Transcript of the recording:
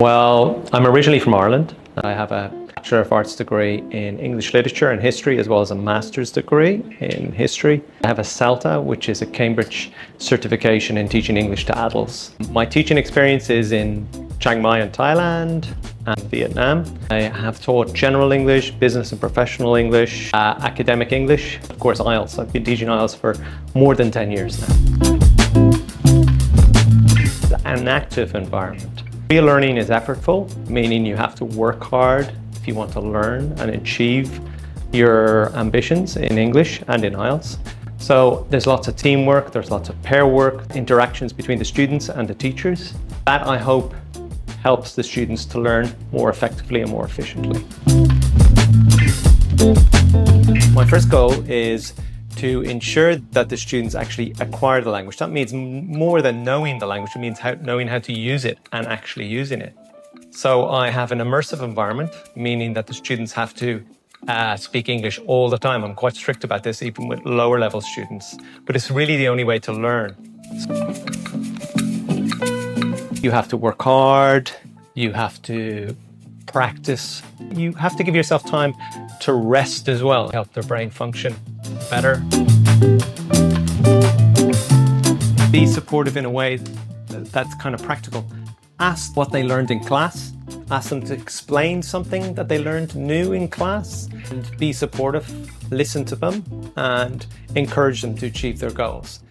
Well, I'm originally from Ireland. I have a Bachelor of Arts degree in English Literature and History, as well as a Master's degree in History. I have a CELTA, which is a Cambridge certification in teaching English to adults. My teaching experience is in Chiang Mai in Thailand and Vietnam. I have taught general English, business and professional English, academic English, of course IELTS. I've been teaching IELTS for more than 10 years now. An active environment. Real learning is effortful, meaning you have to work hard if you want to learn and achieve your ambitions in English and in IELTS. So there's lots of teamwork, there's lots of pair work, interactions between the students and the teachers. That, I hope, helps the students to learn more effectively and more efficiently. My first goal is to ensure that the students actually acquire the language. That means more than knowing the language, it means knowing how to use it and actually using it. So I have an immersive environment, meaning that the students have to speak English all the time. I'm quite strict about this, even with lower level students, but it's really the only way to learn. You have to work hard, you have to practice, you have to give yourself time to rest as well, help their brain function better. Be supportive in a way that's kind of practical. Ask what they learned in class. Ask them to explain something that they learned new in class. And be supportive, listen to them, and encourage them to achieve their goals.